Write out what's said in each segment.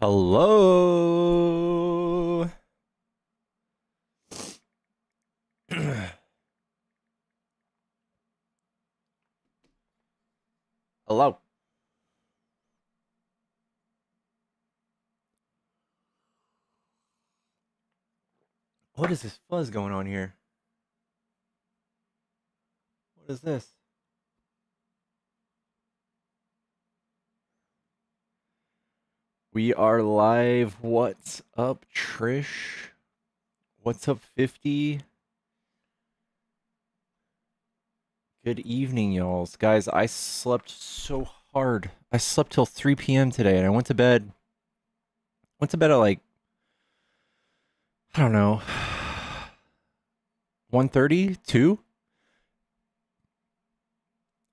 Hello. Hello. What is this fuzz going on here? What is this? We are live. What's up, Trish? What's up, 50? Good evening, y'all. Guys, I slept so hard. I slept till 3 p.m. today, and I went to bed. At like, I don't know, 1:30, 2?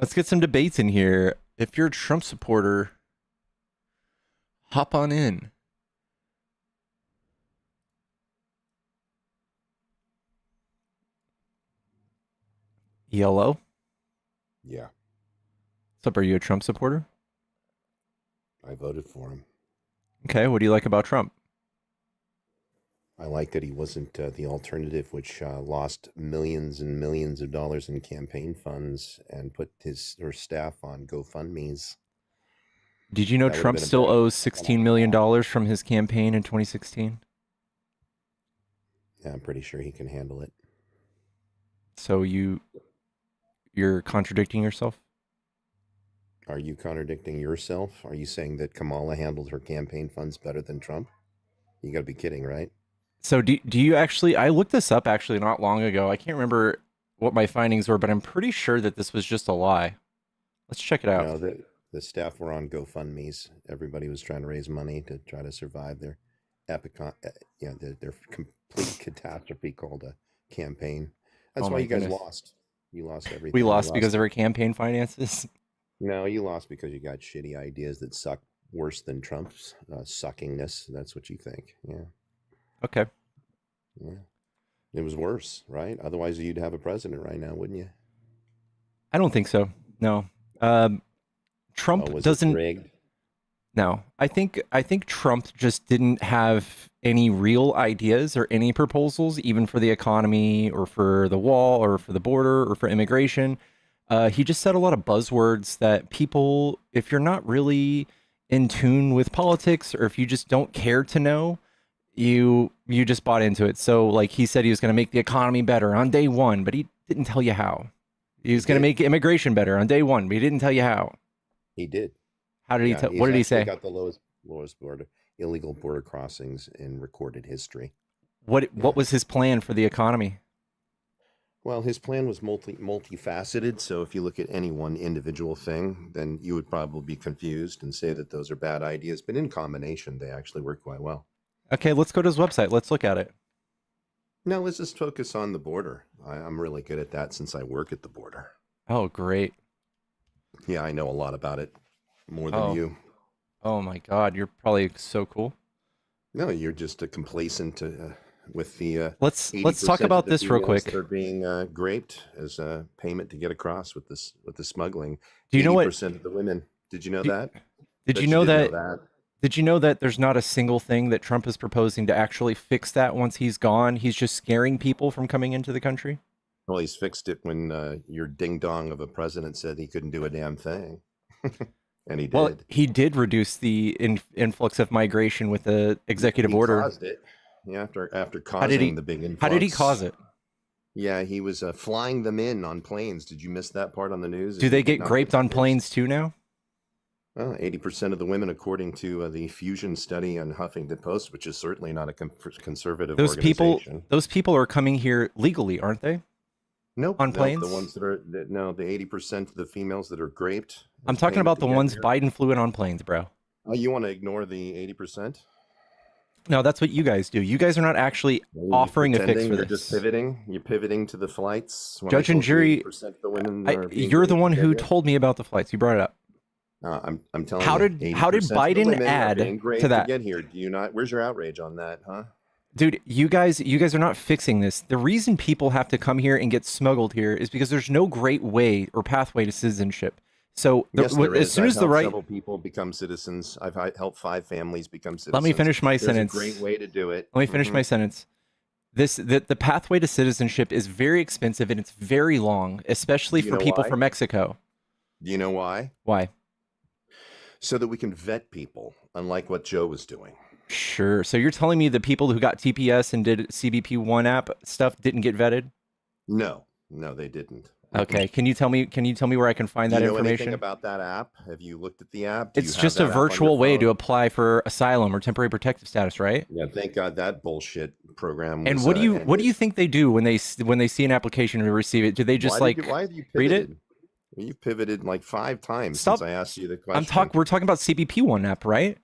Let's get some debates in here. If you're a Trump supporter, hop on in. Yellow? Yeah. What's up? Are you a Trump supporter? I voted for him. Okay, what do you like about Trump? I like that he wasn't the alternative, which lost millions and millions of dollars in campaign funds and put her staff on GoFundMe's. Did you know Trump still owes $16 million from his campaign in 2016? Yeah, I'm pretty sure he can handle it. So you're contradicting yourself? Are you contradicting yourself? Are you saying that Kamala handled her campaign funds better than Trump? You got to be kidding, right? So do you actually, I looked this up actually not long ago. I can't remember what my findings were, but I'm pretty sure that this was just a lie. Let's check it out. No, the staff were on GoFundMe's. Everybody was trying to raise money to try to survive their their complete catastrophe called a campaign. That's why you guys lost. You lost everything. We lost because of our campaign finances? No, you lost because you got shitty ideas that suck worse than Trump's suckingness. That's what you think. Yeah. Okay. Yeah. It was worse, right? Otherwise, you'd have a president right now, wouldn't you? I don't think so. No. Trump was doesn't. It rigged? No, I think Trump just didn't have any real ideas or any proposals, even for the economy or for the wall or for the border or for immigration. He just said a lot of buzzwords that people, if you're not really in tune with politics or if you just don't care to know, you just bought into it. So like he said he was going to make the economy better on day one, but he didn't tell you how. He was going to make immigration better on day one, but he didn't tell you how. He did. How did he tell? What did he say? He got the lowest illegal border crossings in recorded history. What was his plan for the economy? Well, his plan was multifaceted. So if you look at any one individual thing, then you would probably be confused and say that those are bad ideas. But in combination, they actually work quite well. Okay, let's go to his website. Let's look at it. No, let's just focus on the border. I'm really good at that since I work at the border. Oh, great. Yeah, I know a lot about it. More than you. Oh my God, you're probably so cool. No, you're just a complacent with the. Let's talk about this real quick. That are being graped as a payment to get across with the smuggling. Do you know what? 80% of the women. Did you know that? Did you know that? Did you know that there's not a single thing that Trump is proposing to actually fix that once he's gone? He's just scaring people from coming into the country. Well, he's fixed it when your ding dong of a president said he couldn't do a damn thing. And he did. Well, he did reduce the influx of migration with the executive order. He caused it. Yeah, after causing the big influx. How did he cause it? Yeah, he was flying them in on planes. Did you miss that part on the news? Do they get raped on planes too now? Well, 80% of the women, according to the Fusion study on Huffington Post, which is certainly not a conservative organization. Those people are coming here legally, aren't they? Nope. On planes? The ones that are, the 80% of the females that are raped. I'm talking about the ones Biden flew in on planes, bro. Oh, you want to ignore the 80%? No, that's what you guys do. You guys are not actually offering a fix for this. You're just pivoting. You're pivoting to the flights. Judge and jury, you're the one who told me about the flights. You brought it up. I'm telling you. How did Biden add to that? To get here, do you not? Where's your outrage on that, huh? Dude, you guys are not fixing this. The reason people have to come here and get smuggled here is because there's no great way or pathway to citizenship. So Yes, there as is. soon I've as the helped right, several people become citizens. Helped 5 families become let me citizens. finish my There's a great sentence. way to do it. Let me finish my sentence. The pathway to citizenship is very expensive and it's very long, especially Do you for know people why? from Mexico. Do you know why? Why? So that we can vet people, unlike what Joe was doing. Sure. So you're telling me the people who got TPS and did CBP1 app stuff didn't get vetted? No, no, they didn't. Okay. Can you tell me where I can find Do that you know anything information? about that app? Have you looked at the app? Do you It's have just a that app on your virtual way to phone? apply for asylum or temporary protective status, right? Yeah, thank God that bullshit program And was what do ended. you think they do when they see an application and receive it? Do they just Why have you read it? pivoted? You've pivoted like 5 times since Stop. I asked you the question. We're talking about CBP1 app, right?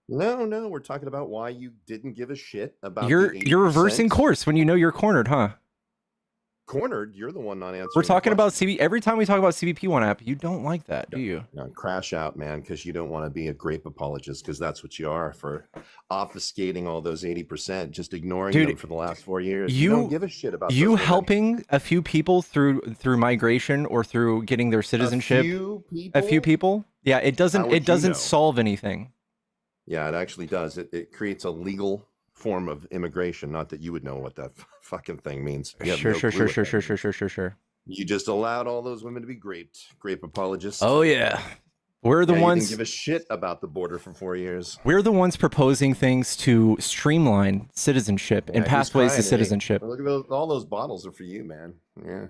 No, no, we're talking about why you didn't give a shit about the You're reversing 80%. course when you know you're cornered, huh? Cornered, you're the one not We're answering the talking about question. every time we talk about CBP1 app, you don't like that, do No, you? no, crash out, man, because you don't want to be a grape apologist, because that's what you are for obfuscating all those 80%, just ignoring Dude, them for the last 4 years. You don't give a shit about those women. helping a few people through migration or through getting their citizenship. A few people? Yeah, How would it you doesn't know? solve anything. Yeah, it actually does. It creates a legal form of immigration. Not that you would know what that fucking thing means. You have Sure, no sure, clue sure, what sure, that sure, sure, means. sure, sure, sure. You just allowed all those women to be grape apologists. Oh yeah. We're the Yeah, you didn't ones give a shit about the border for 4 years. we're the ones proposing things to streamline citizenship and Yeah, he's pathways to trying. Hey, citizenship. look at those. All those bottles are for you, man. Yeah.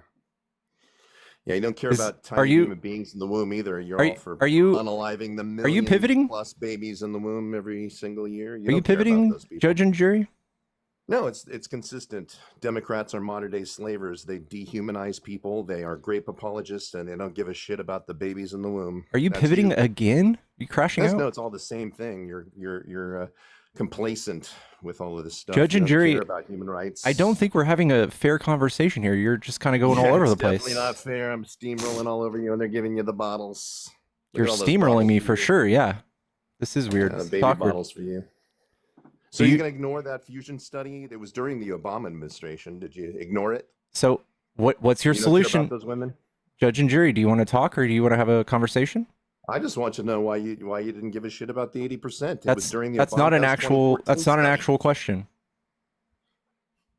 Yeah, you don't care Is about are tiny you human beings in the womb either. You're are all you for are you unaliving the are you million pivoting? plus babies in the womb every single year. You Are you don't care about pivoting, those people. judge and jury? No, it's consistent. Democrats are modern day slavers. They dehumanize people. They are grape apologists, and they don't give a shit about the babies in the womb. Are you That's pivoting you. again? Are you crashing That's, out? no, it's all the same thing. You're complacent with all of this stuff. Judge You and don't care jury, about human I don't rights. think we're having a fair conversation here. You're just kind of going all Yeah, over it's the definitely not place. fair. I'm steamrolling all over you, and they're giving you the bottles. Look You're at all those steamrolling bottles me for for you. sure. Yeah. This is weird. Yeah, This the is baby awkward. bottles for you. So Do you're you gonna ignore that fusion study? It was during the Obama administration. Did you ignore it? so what's your You don't care about solution? those women? Judge and jury, do you want to talk or do you want to have a conversation? I just want to know why you didn't give a shit about the 80%. It was during the That's not Obama. an That was actual 2014 study. question.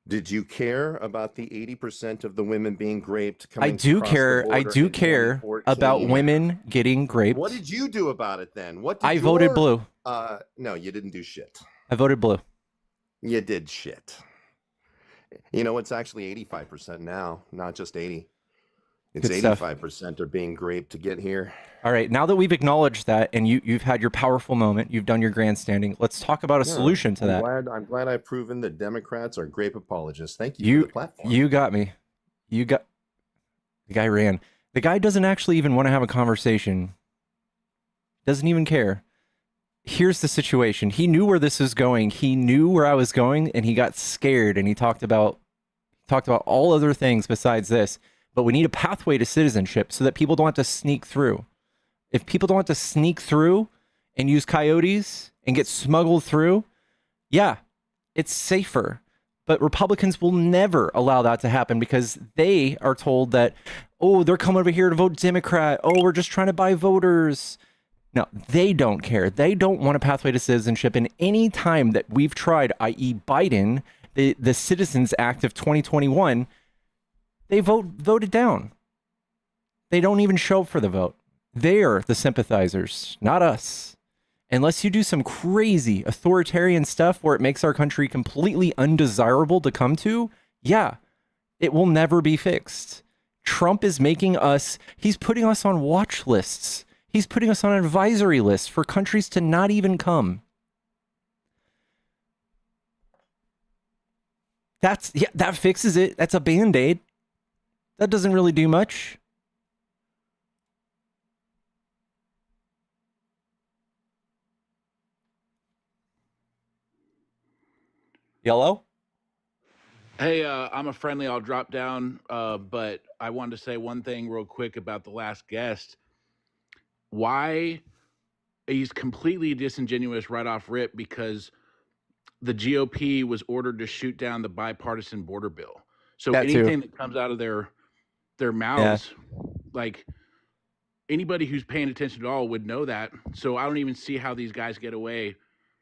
Did you care about the 80% of the women being raped I coming do across the care. I border do in care about 2014? women getting What raped. did you do about it then? What did I voted your blue. no, you didn't do shit. I voted blue. You did shit. You know, it's actually 85% now, not just 80. It's Good stuff. 85% are being raped to get here. All right. Now that we've acknowledged that and you've had your powerful moment, you've done your grandstanding. Let's talk about a No, solution to that. I'm glad I've proven that Democrats are grape apologists. Thank you for the platform. You got me. You got the guy ran. The guy doesn't actually even want to have a conversation. Doesn't even care. Here's the situation. He knew where this was going. He knew where I was going, and he got scared. And he talked about all other things besides this. But we need a pathway to citizenship so that people don't have to sneak through. If people don't have to sneak through and use coyotes and get smuggled through, yeah, it's safer. But Republicans will never allow that to happen because they are told that, oh, they're coming over here to vote Democrat. Oh, we're just trying to buy voters. No, they don't care. They don't want a pathway to citizenship. And any time that we've tried, i.e. Biden, the Citizens Act of 2021, they voted down. They don't even show up for the vote. They're the sympathizers, not us. Unless you do some crazy authoritarian stuff where it makes our country completely undesirable to come to, yeah, it will never be fixed. Trump is making us, he's putting us on watch lists. He's putting us on advisory lists for countries to not even come. That fixes it. That's a Band-Aid. That doesn't really do much. Yellow? Hey, I'm a friendly. I'll drop down, but I wanted to say one thing real quick about the last guest. Why he's completely disingenuous right off rip because the GOP was ordered to shoot down the bipartisan border bill. So That too. anything that comes out of their mouths, like anybody who's paying attention at all would know that. So I don't even see how these guys get away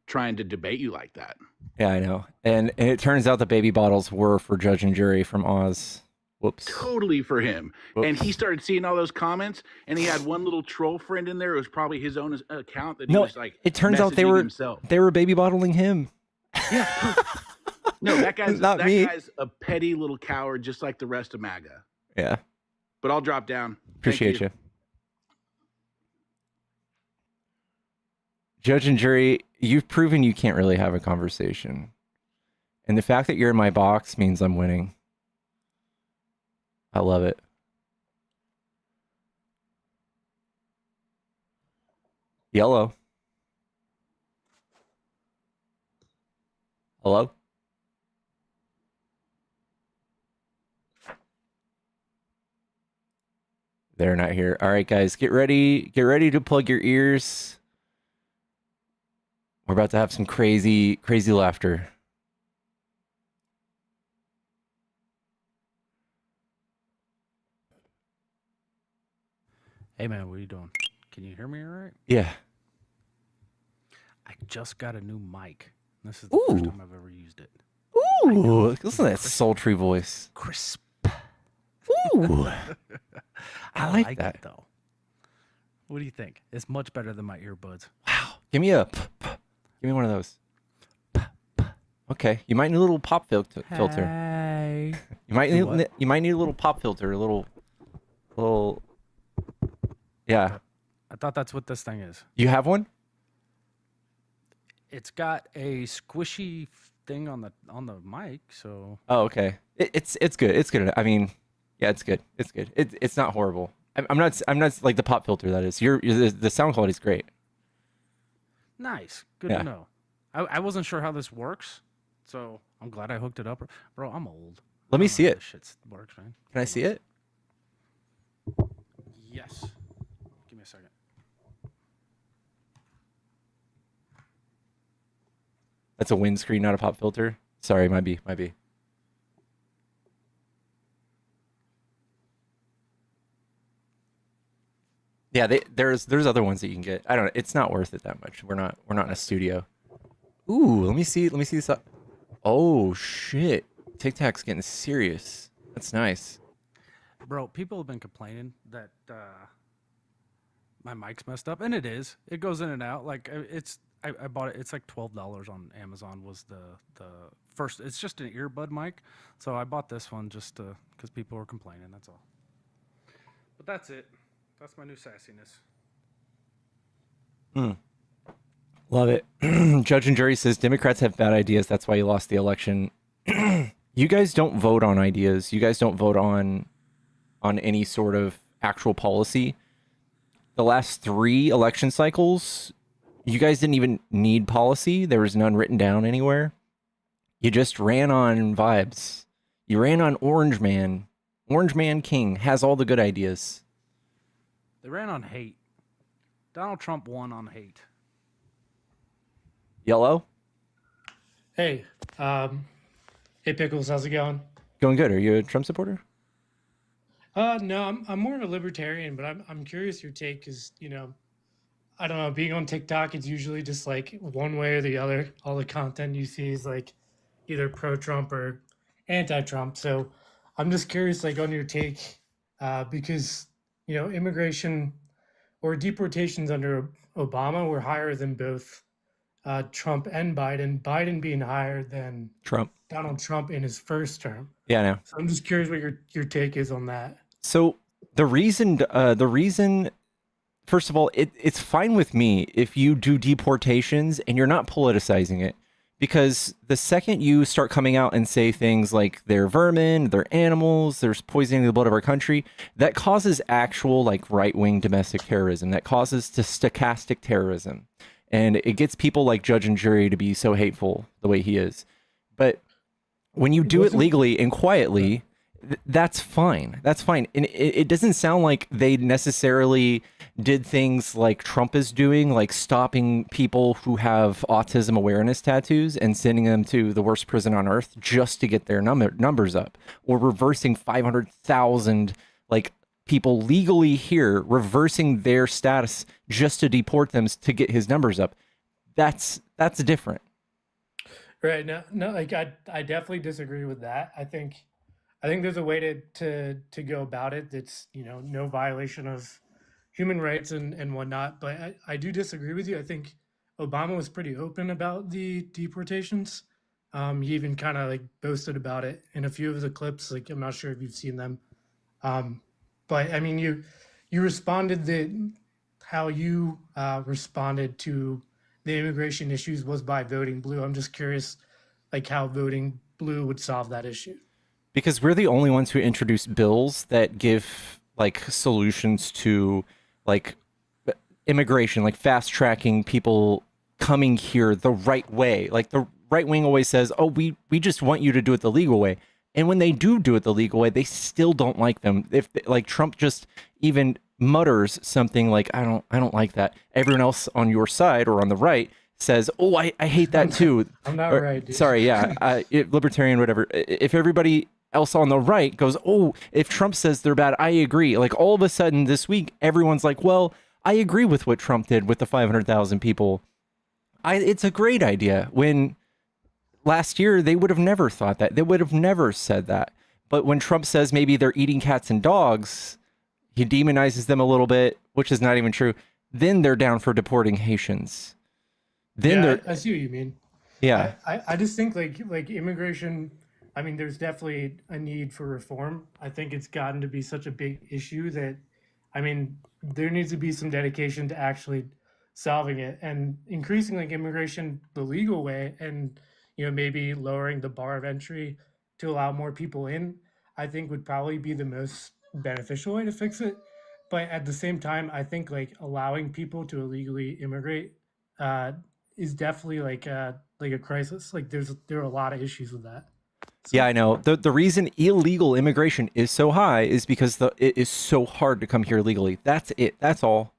trying to debate you like that. Yeah, I know. And it turns out the baby bottles were for judge and jury from Oz. Whoops. Totally for him. Whoops. And he started seeing all those comments, and he had one little troll friend in there. It was probably his own account that he was like. It turns out they were baby bottling him. Yeah. No, that guy's Not me. Guy's a petty little coward, just like the rest of MAGA. Yeah. But I'll drop down. Appreciate you. Judge and jury, you've proven you can't really have a conversation. And the fact that you're in my box means I'm winning. I love it. Yellow. Hello? They're not here. All right, guys, get ready. Get ready to plug your ears. We're about to have some crazy, crazy laughter. Hey man, what are you doing? Can you hear me all right? Yeah. I just got a new mic. This is the first time I've ever used it. Ooh, listen to that sultry voice. Crisp. Ooh. I like that. it though. What do you think? It's much better than my earbuds. Wow. Give me give me one of those. Okay. You might need a little pop filter. Hey. You might need a little pop filter, a little yeah. I thought that's what this thing is. You have one? It's got a squishy thing on the mic, so. Oh, okay. It's good. It's good. I mean, yeah, it's good. It's good. It's not horrible. I'm not like the pop filter that is. The sound quality is great. Nice. Good to know. I wasn't sure how this works, so I'm glad I hooked it up. Bro, I'm old. Let me see it. This shit works, man. Can I see it? Yes. Give me a second. That's a windscreen, not a pop filter. Sorry, might be. Yeah, there's other ones that you can get. I don't know. It's not worth it that much. We're not in a studio. Ooh, let me see this. Oh shit, Tic Tac's getting serious. That's nice. Bro, people have been complaining that my mic's messed up, and it is. It goes in and out. Like I bought it. It's like $12 on Amazon. Was the first? It's just an earbud mic, so I bought this one just because people were complaining. That's all. But that's it. That's my new sassiness. Love it. Judge and jury says Democrats have bad ideas. That's why you lost the election. You guys don't vote on ideas. You guys don't vote on any sort of actual policy. The last 3 election cycles, you guys didn't even need policy. There was none written down anywhere. You just ran on vibes. You ran on Orange Man. Orange Man King has all the good ideas. They ran on hate. Donald Trump won on hate. Yellow? Hey, hey Pickles, how's it going? Going good. Are you a Trump supporter? No, I'm more of a libertarian, but I'm curious your take because, I don't know, being on TikTok, it's usually just like one way or the other. All the content you see is like either pro-Trump or anti-Trump. So I'm just curious, like, on your take, because, immigration or deportations under Obama were higher than both Trump and Biden. Biden being higher than Donald Trump in his first term. Yeah, I know. So I'm just curious what your take is on that. So the reason, first of all, it's fine with me if you do deportations and you're not politicizing it, because the second you start coming out and say things like they're vermin, they're animals, there's poisoning the blood of our country, that causes actual like right-wing domestic terrorism. That causes stochastic terrorism. And it gets people like judge and jury to be so hateful the way he is. But when you do it legally and quietly, that's fine. That's fine. And it doesn't sound like they necessarily did things like Trump is doing, like stopping people who have autism awareness tattoos and sending them to the worst prison on earth just to get their numbers up, or reversing 500,000 like people legally here, reversing their status just to deport them to get his numbers up. That's different. Right. No, like I definitely disagree with that. I think there's a way to go about it that's, no violation of human rights and whatnot. But I do disagree with you. I think Obama was pretty open about the deportations. He even kind of like boasted about it in a few of the clips. Like, I'm not sure if you've seen them. Um, but I mean, you responded that how you responded to the immigration issues was by voting blue. I'm just curious, like how voting blue would solve that issue. Because we're the only ones who introduce bills that give like solutions to like immigration, like fast tracking people coming here the right way. Like the right wing always says, "Oh, we just want you to do it the legal way." And when they do it the legal way, they still don't like them. If like Trump just even mutters something like, I don't like that," everyone else on your side or on the right says, "Oh, I hate that too." I'm not Or, right, dude. sorry, yeah, libertarian, whatever. If everybody else on the right goes, "Oh, if Trump says they're bad, I agree." Like all of a sudden this week, everyone's like, "Well, I agree with what Trump did with the 500,000 people. It's a great idea." When last year they would have never thought that. They would have never said that. But when Trump says maybe they're eating cats and dogs, he demonizes them a little bit, which is not even true. Then they're down for deporting Haitians. Then Yeah, they're I see what you mean. yeah. I just think like immigration. I mean, there's definitely a need for reform. I think it's gotten to be such a big issue that, I mean, there needs to be some dedication to actually solving it and increasing like immigration the legal way, and maybe lowering the bar of entry to allow more people in. I think would probably be the most beneficial way to fix it. But at the same time, I think like allowing people to illegally immigrate uh, is definitely like a crisis. Like there are a lot of issues with that. Yeah, So I know. The reason illegal immigration is so high is because it is so hard to come here legally. That's it. That's all.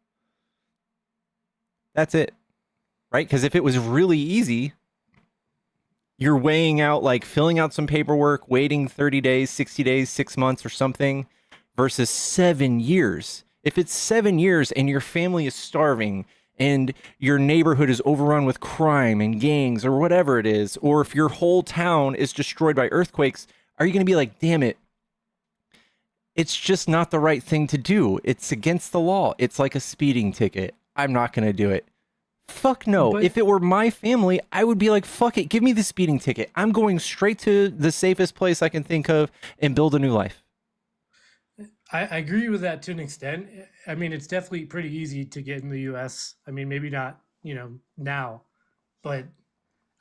That's it. Right? Because if it was really easy, you're weighing out like filling out some paperwork, waiting 30 days, 60 days, 6 months or something versus 7 years. If it's 7 years and your family is starving and your neighborhood is overrun with crime and gangs or whatever it is, or if your whole town is destroyed by earthquakes, are you going to be like, "Damn it, it's just not the right thing to do. It's against the law. It's like a speeding ticket. I'm not going to do it." Fuck no. But If it were my family, I would be like, "Fuck it. Give me the speeding ticket. I'm going straight to the safest place I can think of and build a new life." I agree with that to an extent. I mean, it's definitely pretty easy to get in the U.S. I mean, maybe not, now, but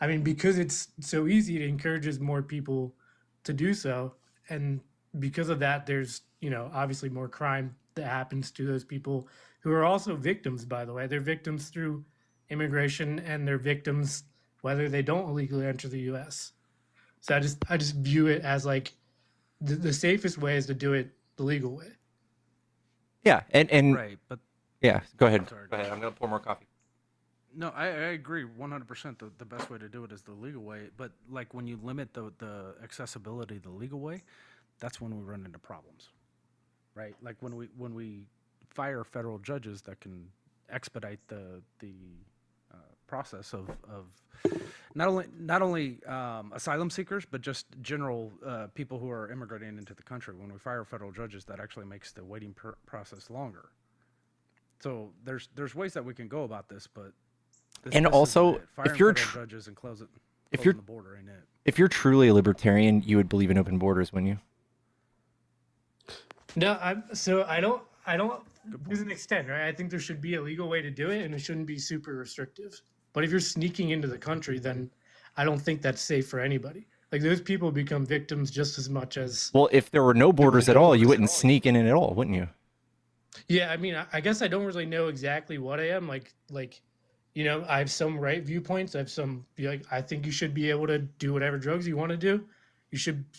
I mean, because it's so easy, it encourages more people to do so. And because of that, there's, obviously more crime that happens to those people who are also victims, by the way. They're victims through immigration, and they're victims whether they don't illegally enter the US. So I just view it as like the safest way is to do it the legal way. Yeah. And Right, but yeah, go ahead. sorry. Go ahead. I'm going to pour more coffee. No, I agree 100%. The best way to do it is the legal way. But like when you limit the accessibility the legal way, that's when we run into problems, right? Like when we fire federal judges that can expedite the process of not only asylum seekers but just general people who are immigrating into the country. When we fire federal judges, that actually makes the waiting process longer. So there's ways that we can go about this, but And also, isn't it. Firing if you're federal judges and closing you're- the border ain't it. if you're truly a libertarian, you would believe in open borders, wouldn't you? No, I don't to an extent, right? I think there should be a legal way to do it, and it shouldn't be super restrictive. But if you're sneaking into the country, then I don't think that's safe for anybody. Like those people become victims just as much as. Well, if there were no borders at all, you wouldn't sneak in it at all, wouldn't you? Yeah, I mean, I guess I don't really know exactly what I am like. I have some right viewpoints. I have some like I think you should be able to do whatever drugs you want to do.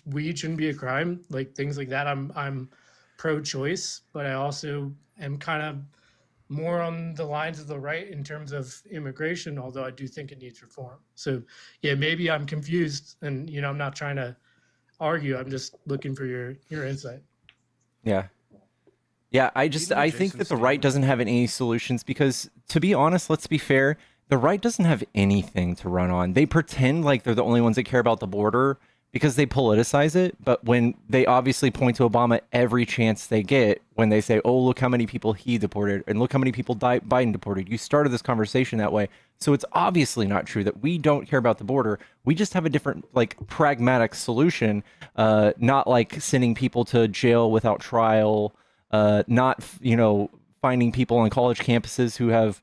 Weed shouldn't be a crime, like things like that. I'm pro-choice, but I also am kind of more on the lines of the right in terms of immigration, although I do think it needs reform. So yeah, maybe I'm confused, and I'm not trying to argue. I'm just looking for your insight. Yeah. Yeah, I think Jason that the right Statham. doesn't have any solutions because, to be honest, let's be fair, the right doesn't have anything to run on. They pretend like they're the only ones that care about the border because they politicize it, but when they obviously point to Obama every chance they get, when they say, "Oh, look how many people he deported and look how many people Biden deported." You started this conversation that way. So it's obviously not true that we don't care about the border. We just have a different like pragmatic solution, not like sending people to jail without trial, not finding people on college campuses who have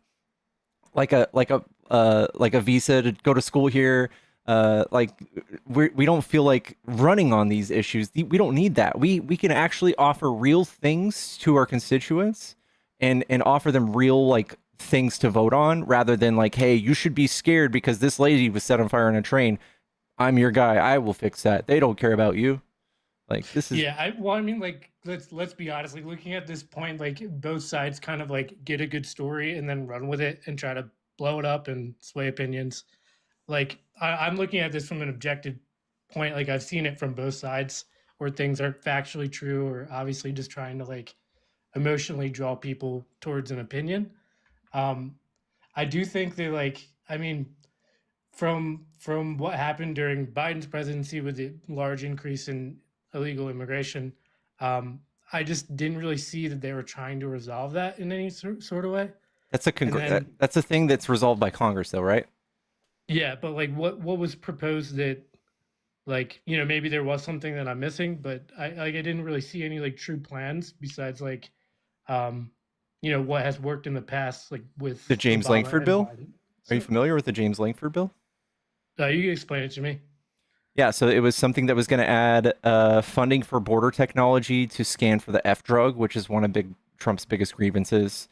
like a visa to go to school here. Like we don't feel like running on these issues. We don't need that. We can actually offer real things to our constituents and offer them real like things to vote on rather than like, hey, you should be scared because this lady was set on fire on a train. I'm your guy. I will fix that. They don't care about you. Like this is Yeah, I mean, like, let's be honest. Like, looking at this point, like, both sides kind of like get a good story and then run with it and try to blow it up and sway opinions. Like, I'm looking at this from an objective point. Like, I've seen it from both sides where things are factually true or obviously just trying to like emotionally draw people towards an opinion. Um, I do think that, like, I mean, from what happened during Biden's presidency with the large increase in illegal immigration, um, I just didn't really see that they were trying to resolve that in any sort of way. that's a And then, that's a thing that's resolved by Congress though, right? yeah, but like, what was proposed that, like, maybe there was something that I'm missing, but I didn't really see any like true plans besides like, um, what has worked in the past, like with The James Obama Langford and bill? Biden. Are you So, familiar with the James Langford bill? you can explain it to me. Yeah, so it was something that was going to add funding for border technology to scan for the F drug, which is one of Trump's biggest grievances.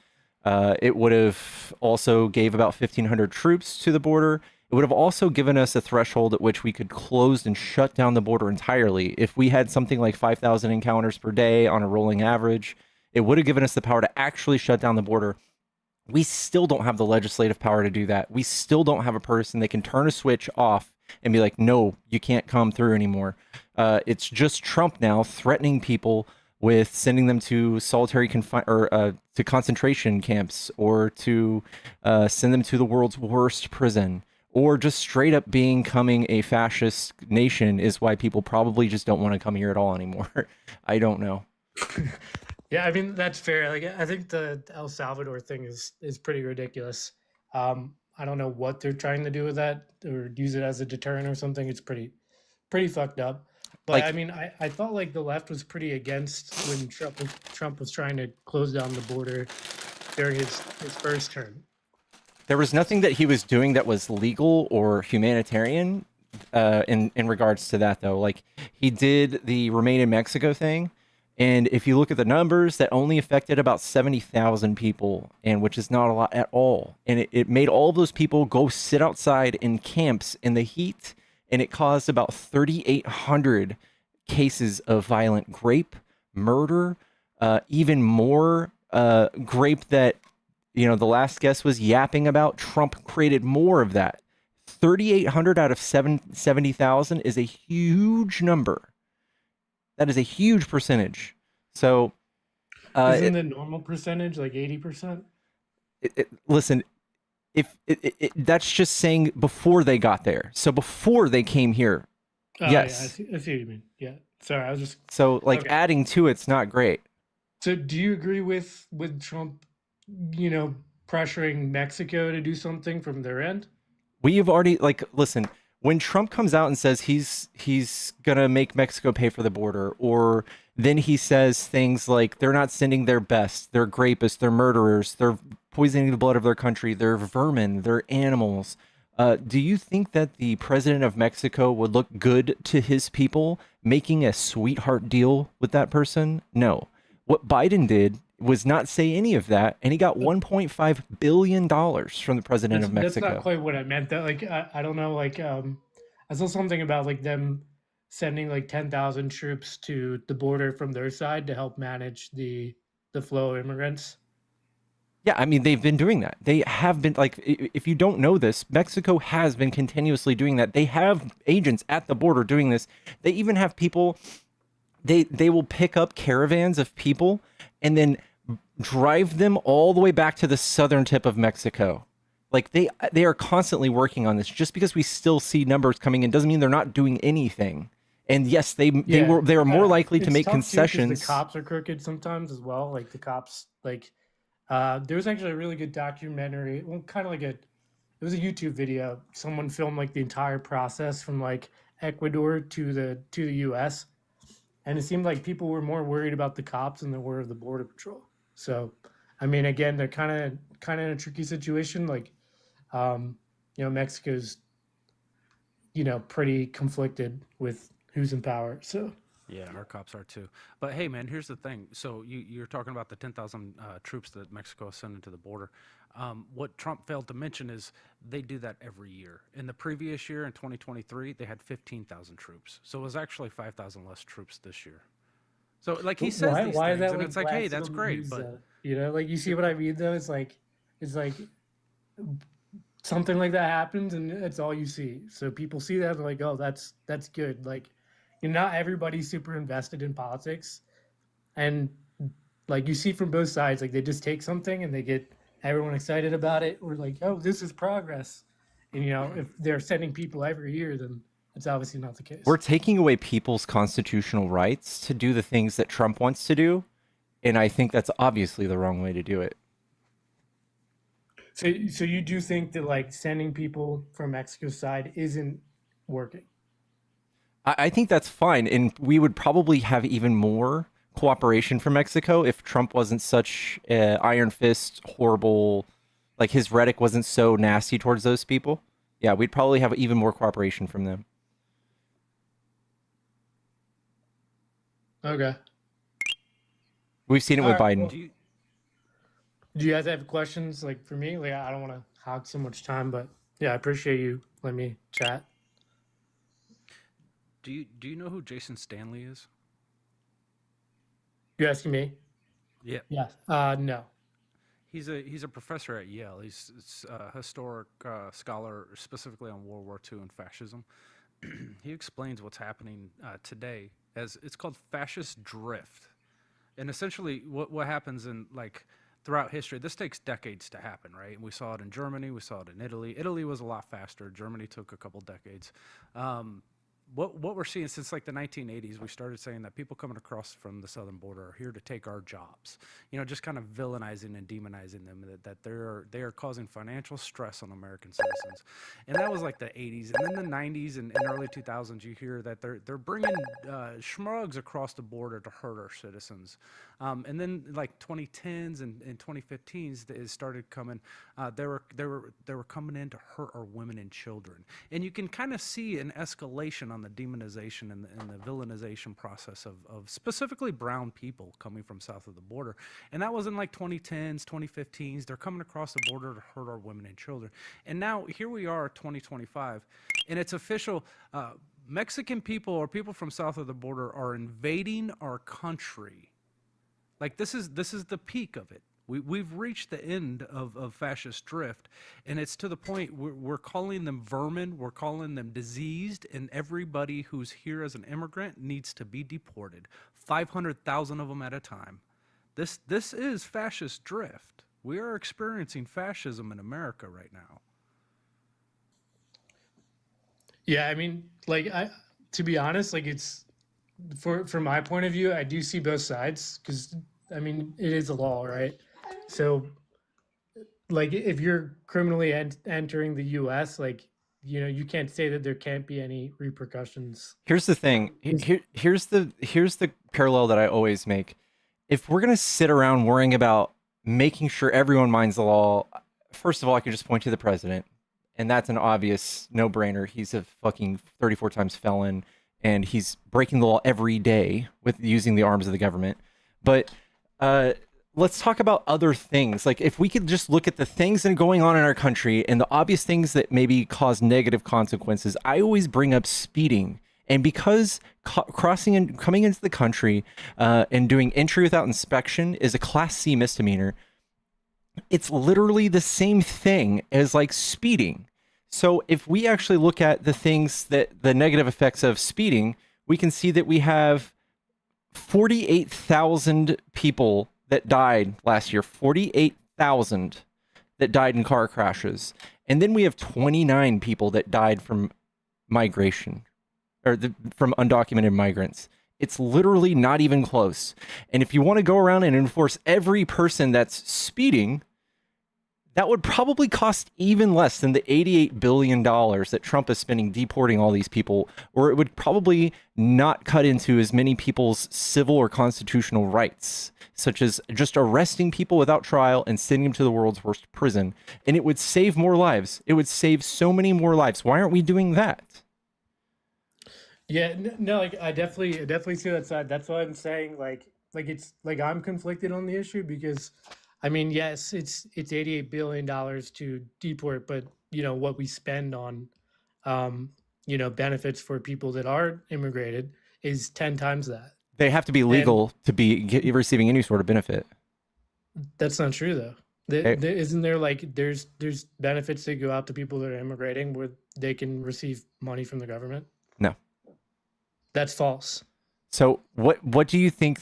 It would have also gave about 1,500 troops to the border. It would have also given us a threshold at which we could close and shut down the border entirely. If we had something like 5,000 encounters per day on a rolling average, it would have given us the power to actually shut down the border. We still don't have the legislative power to do that. We still don't have a person that can turn a switch off and be like, no, you can't come through anymore. It's just Trump now threatening people with sending them to solitary confine or to concentration camps or to send them to the world's worst prison or just straight up becoming a fascist nation is why people probably just don't want to come here at all anymore. I don't know. Yeah, I mean, that's fair. Like, I think the El Salvador thing is pretty ridiculous. I don't know what they're trying to do with that or use it as a deterrent or something. It's pretty fucked up. But I Like mean, I felt like the left was pretty against when Trump was trying to close down the border during his first term. there was nothing that he was doing that was legal or humanitarian in regards to that though. Like he did the Remain in Mexico thing, and if you look at the numbers, that only affected about 70,000 people, and which is not a lot at all. And it made all of those people go sit outside in camps in the heat, and it caused about 3,800 cases of violent grape, murder, even more grape that the last guest was yapping about. Trump created more of that. 3,800 out of 70,000 is a huge number. That is a huge percentage. So, Isn't the normal percentage like 80%? listen, if that's just saying before they got there. So before they came here, Oh, yes. yeah, I see what you mean. Yeah, sorry, I was just So like okay. adding to it's not great. So, do you agree with Trump, pressuring Mexico to do something from their end? We have already listen, when Trump comes out and says he's gonna make Mexico pay for the border, or then he says things like they're not sending their best, they're grapists, they're murderers, they're poisoning the blood of their country, they're vermin, they're animals. Do you think that the president of Mexico would look good to his people making a sweetheart deal with that person? No. What Biden did was not say any of that, and he got $1.5 billion from the president of That's Mexico. not quite what I meant. That, like, I don't know. Like, I saw something about like them sending like 10,000 troops to the border from their side to help manage the flow of immigrants. Yeah, I mean, they've been doing that. They have been, like, if you don't know this, Mexico has been continuously doing that. They have agents at the border doing this. They even have people, they will pick up caravans of people and then drive them all the way back to the southern tip of Mexico. Like they are constantly working on this. Just because we still see numbers coming in doesn't mean they're not doing anything. And yes, they were more likely to make concessions. The cops are crooked sometimes as well. Like the cops, like there was actually a really good documentary, well, kind of like it was a YouTube video. Someone filmed like the entire process from like Ecuador to the U.S. and it seemed like people were more worried about the cops than they were of the border patrol. So, I mean, again, they're kind of in a tricky situation. Like, Mexico's, pretty conflicted with who's in power. So yeah, our cops are too. But hey, man, here's the thing. So you're talking about the 10,000 troops that Mexico is sending to the border. What Trump failed to mention is they do that every year. In the previous year, in 2023, they had 15,000 troops. So it was actually 5,000 less troops this year. So like he says these things, and it's like, hey, that's great, but like you see what I mean though. It's like something like that happens, and that's all you see. So people see that and they're like, oh, that's good. Like, not everybody's super invested in politics, and like you see from both sides, like they just take something and they get everyone excited about it. We're like, oh, this is progress. And if they're sending people every year, then it's obviously not the case. We're taking away people's constitutional rights to do the things that Trump wants to do, and I think that's obviously the wrong way to do it. So you do think that like sending people from Mexico's side isn't working? I think that's fine, and we would probably have even more cooperation from Mexico if Trump wasn't such iron fist, horrible, like his rhetoric wasn't so nasty towards those people. Yeah, we'd probably have even more cooperation from them. Okay. We've seen it with Biden. Well, do you guys have questions like for me? Like I don't want to hog so much time, but yeah, I appreciate you letting me chat. Do you know who Jason Stanley is? You asking me? Yeah. Yes. No. He's a professor at Yale. He's a historic scholar specifically on World War II and fascism. He explains what's happening today as it's called fascist drift. And essentially what happens in like throughout history, this takes decades to happen, right? And we saw it in Germany, we saw it in Italy. Italy was a lot faster. Germany took a couple decades. What we're seeing since like the 1980s, we started saying that people coming across from the southern border are here to take our jobs. Just kind of villainizing and demonizing them, that they are causing financial stress on American citizens. And that was like the 80s, and then the 90s and early 2000s. You hear that they're bringing schmugs across the border to hurt our citizens. And then like 2010s and 2015s, it started coming. They were coming in to hurt our women and children, and you can kind of see an escalation on the demonization and the villainization process of specifically brown people coming from south of the border. And that was in like 2010s, 2015s. They're coming across the border to hurt our women and children. And now here we are, 2025, and it's official. Mexican people or people from south of the border are invading our country. Like this is the peak of it. We've reached the end of fascist drift, and it's to the point we're calling them vermin, we're calling them diseased, and everybody who's here as an immigrant needs to be deported. 500,000 of them at a time. This is fascist drift. We are experiencing fascism in America right now. Yeah, I mean, like to be honest, like it's from my point of view, I do see both sides because I mean it is a law, right? So, like, if you're criminally entering the U.S., like, you can't say that there can't be any repercussions. Here's the thing. Here's the parallel that I always make. If we're gonna sit around worrying about making sure everyone minds the law, first of all, I could just point to the president, and that's an obvious no-brainer. He's a fucking 34 times felon, and he's breaking the law every day with using the arms of the government. But let's talk about other things. Like if we could just look at the things that are going on in our country and the obvious things that maybe cause negative consequences. I always bring up speeding. And because crossing and coming into the country and doing entry without inspection is a Class C misdemeanor, it's literally the same thing as like speeding. So if we actually look at the things that the negative effects of speeding, we can see that we have 48,000 people that died last year, 48,000 that died in car crashes. And then we have 29 people that died from migration or from undocumented migrants. It's literally not even close. And if you want to go around and enforce every person that's speeding, that would probably cost even less than the $88 billion that Trump is spending deporting all these people, or it would probably not cut into as many people's civil or constitutional rights, such as just arresting people without trial and sending them to the world's worst prison. And it would save more lives. It would save so many more lives. Why aren't we doing that? Yeah, no, like I definitely see that side. That's why I'm saying it's like I'm conflicted on the issue because, I mean, yes, it's $88 billion to deport, but what we spend on, benefits for people that are immigrated is 10 times that. They have to be And legal to be receiving any sort of benefit. that's not true though. Isn't there there's benefits that go out to people that are immigrating where they can receive money from the government? No. That's false. So what do you think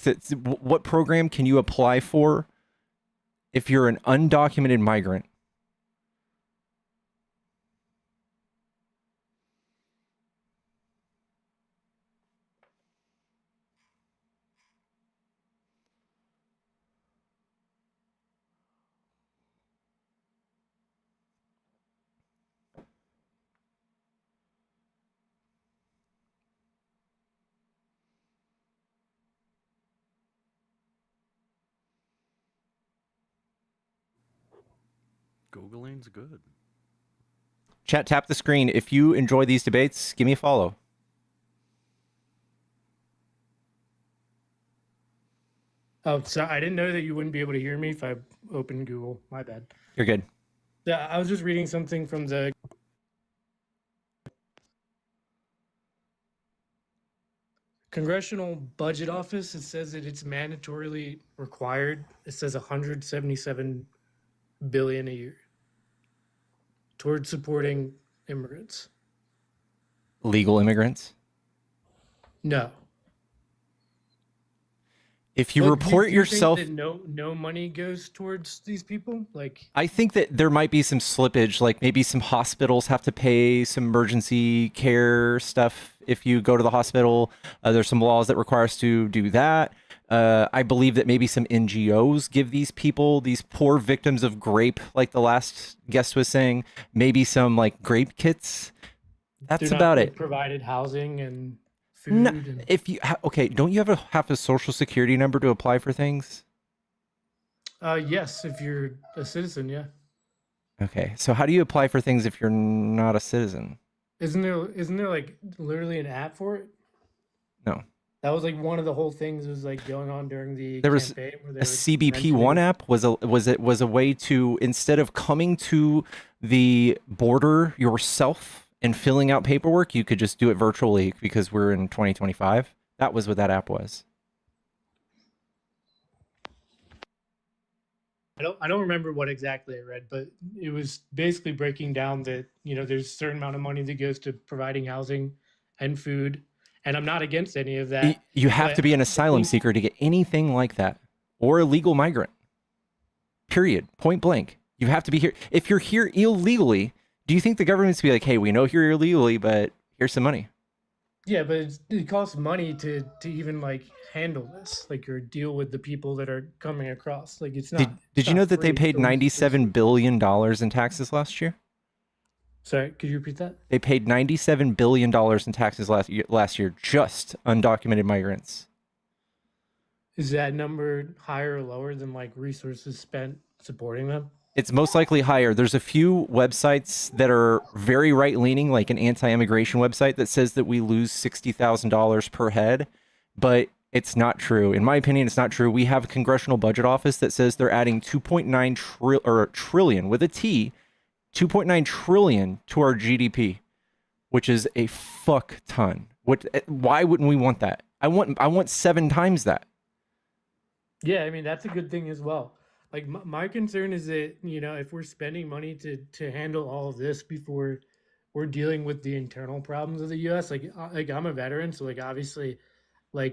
what program can you apply for if you're an undocumented migrant? Googling's good. Chat, tap the screen. If you enjoy these debates, give me a follow. Oh, so I didn't know that you wouldn't be able to hear me if I opened Google. My bad. You're good. Yeah, I was just reading something from the Congressional Budget Office. It says that it's mandatorily required. It says 177 billion a year towards supporting immigrants. Legal immigrants? No. If you Look, report do you yourself, think that no money goes towards these people? I think that there might be some slippage, like maybe some hospitals have to pay some emergency care stuff if you go to the hospital. There's some laws that require us to do that. I believe that maybe some NGOs give these people, these poor victims of grape, like the last guest was saying, maybe some like grape kits. That's about it. Provided housing and food. No, and... if you okay, don't you have a social security number to apply for things? Yes, if you're a citizen, yeah. Okay, so how do you apply for things if you're not a citizen? Isn't there like literally an app for it? No. That was like one of the whole things was like going on during the There was campaign where a CBP One app was a way to, instead of coming to the border yourself and filling out paperwork, you could just do it virtually because we're in 2025. That was what that app was. I don't remember what exactly I read, but it was basically breaking down that, there's a certain amount of money that goes to providing housing and food. And I'm not against any of that. You have to be an asylum seeker to get anything like that, or a legal migrant. Period. Point blank. You have to be here. If you're here illegally, do you think the government's be like, hey, we know you're here illegally, but here's some money? Yeah, but it costs money to even like handle this, like or deal with the people that are coming across. Like it's not. Did you know that they paid $97 billion in taxes last year? Sorry, could you repeat that? They paid $97 billion in taxes last year, just undocumented migrants. Is that number higher or lower than like resources spent supporting them? It's most likely higher. There's a few websites that are very right-leaning, like an anti-immigration website that says that we lose $60,000 per head, but it's not true. In my opinion, it's not true. We have a Congressional Budget Office that says they're adding 2.9 trillion with a T, 2.9 trillion to our GDP, which is a fuck ton. Why wouldn't we want that? I want 7 times that. Yeah, I mean that's a good thing as well. Like my concern is that if we're spending money to handle all of this before we're dealing with the internal problems of the U.S. Like I'm a veteran, so like obviously, like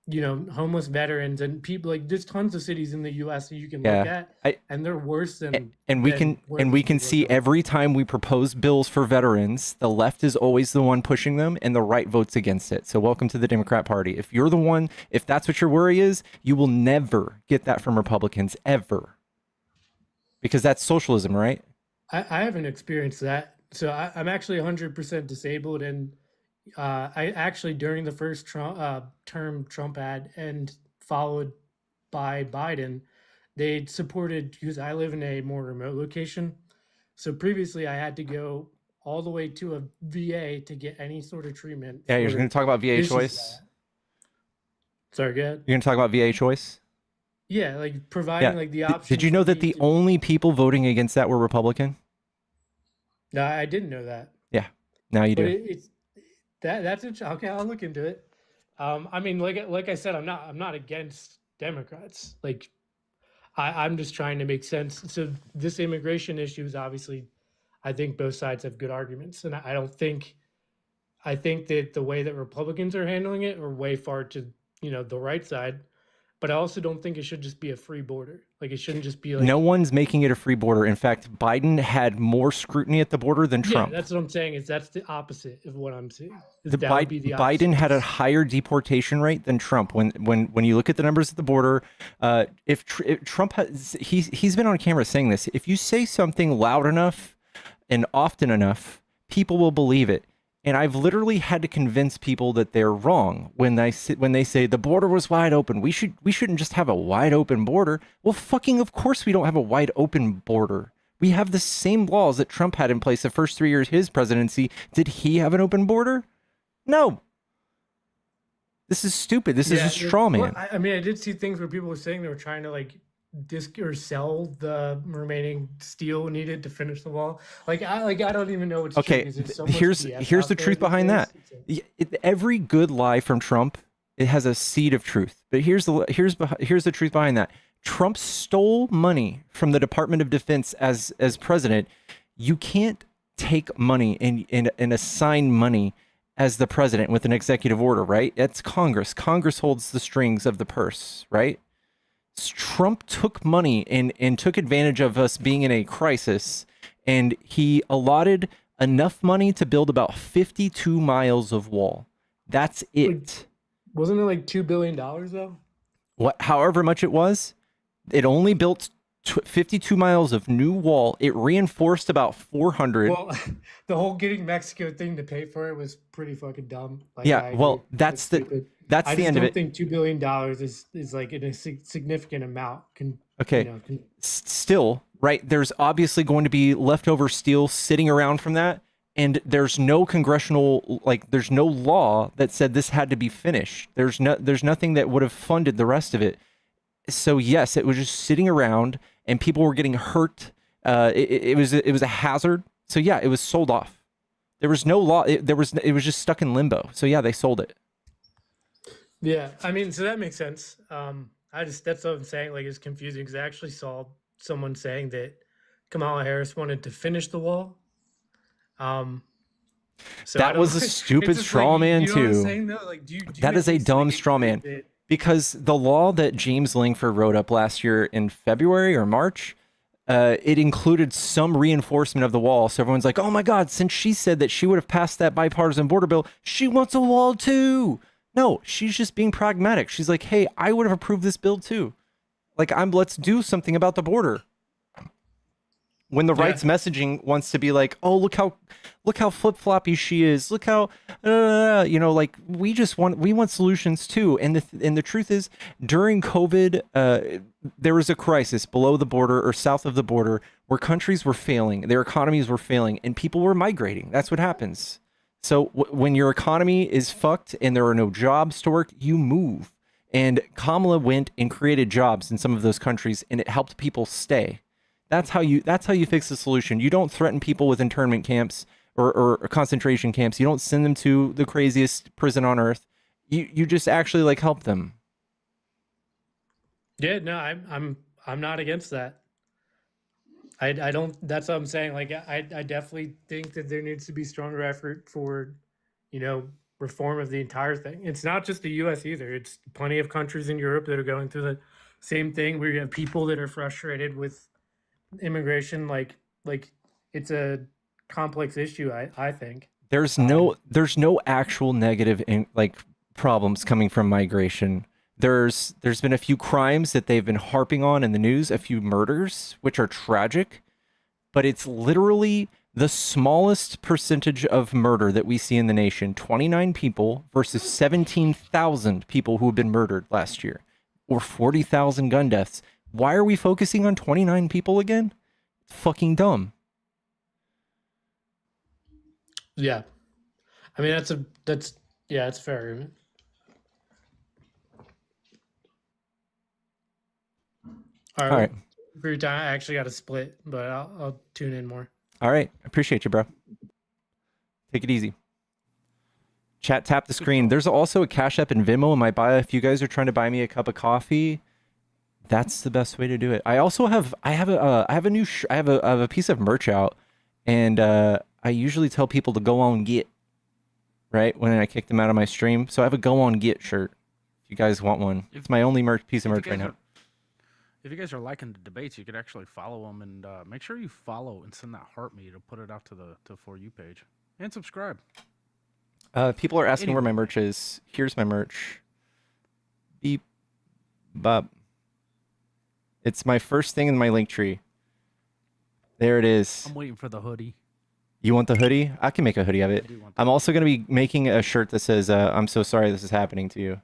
homeless veterans and people. Like, there's tons of cities in the U.S. that you can look Yeah. at, and they're worse than And we than can where and these we can people are see coming from. every time we propose bills for veterans, the left is always the one pushing them and the right votes against it. So welcome to the Democrat Party. If you're the one, if that's what your worry is, you will never get that from Republicans ever. Because that's socialism, right? I haven't experienced that, so I'm actually 100% disabled, and I actually during the first term Trump had and followed by Biden, they supported because I live in a more remote location. So previously, I had to go all the way to a VA to get any sort of treatment. Yeah, you're for going to talk about VA issues choice. Sorry, go ahead. You're going to talk about VA choice? Yeah, like providing like the option. Did you know for that me the to- only people voting against that were Republican? No, I didn't know that. Yeah, now you But do. it's that's okay. I'll look into it. I mean, like I said, I'm not against Democrats. Like, I'm just trying to make sense. So this immigration issue is obviously, I think both sides have good arguments, and I think that the way that Republicans are handling it are way far to the right side. But I also don't think it should just be a free border. Like, it shouldn't just be like No one's making it a free border. In fact, Biden had more scrutiny at the border than Trump. Yeah, that's what I'm saying. That's the opposite of what I'm saying. Biden had a higher deportation rate than Trump. When you look at the numbers at the border, if Trump has, he's been on camera saying this. If you say something loud enough and often enough, people will believe it. And I've literally had to convince people that they're wrong when they say the border was wide open. We shouldn't just have a wide open border. Well, fucking of course we don't have a wide open border. We have the same laws that Trump had in place the first 3 years of his presidency. Did he have an open border? No. This is stupid. This is a straw man. Well, I mean, I did see things where people were saying they were trying to like disc or sell the remaining steel needed to finish the wall. Like I don't even know what's okay. Here's the truth behind that. Every good lie from Trump, it has a seed of truth. But here's the truth behind that. Trump stole money from the Department of Defense as president. You can't take money and assign money as the president with an executive order, right? It's Congress. Congress holds the strings of the purse, right? Trump took money and took advantage of us being in a crisis, and he allotted enough money to build about 52 miles of wall. That's it. Wasn't it like $2 billion though? However much it was, it only built 52 miles of new wall. It reinforced about 400. Well, the whole getting Mexico thing to pay for it was pretty fucking dumb. Like, yeah, well, that's the end of it. I don't think $2 billion is like a significant amount. Still, right? There's obviously going to be leftover steel sitting around from that, and there's no congressional, there's no law that said this had to be finished. There's nothing that would have funded the rest of it. So yes, it was just sitting around, and people were getting hurt. It was a hazard. So yeah, it was sold off. There was no law. It was just stuck in limbo. So yeah, they sold it. Yeah, I mean, so that makes sense. That's what I'm saying. Like, it's confusing because I actually saw someone saying that Kamala Harris wanted to finish the wall. So that was a stupid straw man too. That is a dumb straw man. Because the law that James Langford wrote up last year in February or March, it included some reinforcement of the wall. So everyone's like, oh my God, since she said that she would have passed that bipartisan border bill, she wants a wall too. No, she's just being pragmatic. She's like, hey, I would have approved this bill too. Let's do something about the border. When the right's messaging wants to be like, oh, look how flip-floppy she is. Look how, we want solutions too. And the truth is, during COVID, there was a crisis below the border or south of the border where countries were failing, their economies were failing, and people were migrating. That's what happens. So when your economy is fucked and there are no jobs to work, you move. And Kamala went and created jobs in some of those countries, and it helped people stay. That's how you fix the solution. You don't threaten people with internment camps or concentration camps. You don't send them to the craziest prison on earth. You just actually help them. Yeah, no, I'm not against that. I don't. That's what I'm saying. I definitely think that there needs to be stronger effort for, reform of the entire thing. It's not just the US either. It's plenty of countries in Europe that are going through the same thing where you have people that are frustrated with immigration. Like it's a complex issue, I think. There's no actual negative like problems coming from migration. There's been a few crimes that they've been harping on in the news, a few murders, which are tragic, but it's literally the smallest percentage of murder that we see in the nation. 29 people versus 17,000 people who have been murdered last year, or 40,000 gun deaths. Why are we focusing on 29 people again? It's fucking dumb. Yeah. I mean, it's fair. All right. For your time, I actually got to split, but I'll tune in more. All right. Appreciate you, bro. Take it easy. Chat, tap the screen. There's also a Cash App and Venmo in my bio. If you guys are trying to buy me a cup of coffee, that's the best way to do it. I also have a piece of merch out, and I usually tell people to go on Get, right, when I kick them out of my stream. So I have a Go on Get shirt. If you guys want one, it's my only piece of merch right now. If you guys are liking the debates, you could actually follow them, and make sure you follow and send that heart me to put it out to the For You page, and subscribe. People are asking where my merch is. Here's my merch. Beep, bop. It's my first thing in my link tree. There it is. I'm waiting for the hoodie. You want the hoodie? I can make a hoodie of it. I'm also going to be making a shirt that says, I'm so sorry this is happening to you.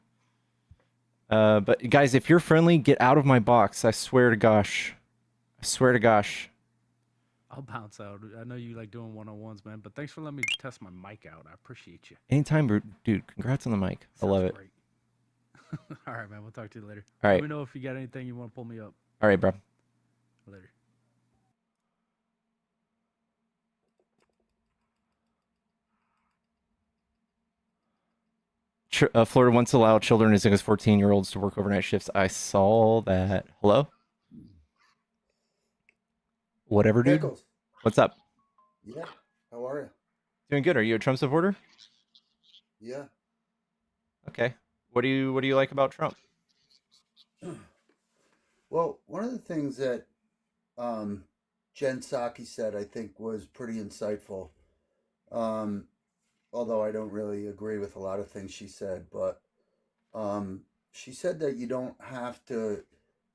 But guys, if you're friendly, get out of my box. I swear to gosh. I swear to gosh. I'll bounce out. I know you like doing one-on-ones, man, but thanks for letting me test my mic out. I appreciate you. Anytime, dude. Congrats on the mic. I love it. Great. All right, man. We'll talk to you later. All right. Let me know if you got anything you want to pull me up. All right, bro. Later. Florida wants to allow children as young as 14-year-olds to work overnight shifts. I saw that. Hello? Whatever, dude. Pickles. What's up? Yeah. How are you? Doing good. Are you a Trump supporter? Yeah. Okay. What do you like about Trump? Well, one of the things that Jen Psaki said, I think, was pretty insightful. Although I don't really agree with a lot of things she said, but she said that you don't have to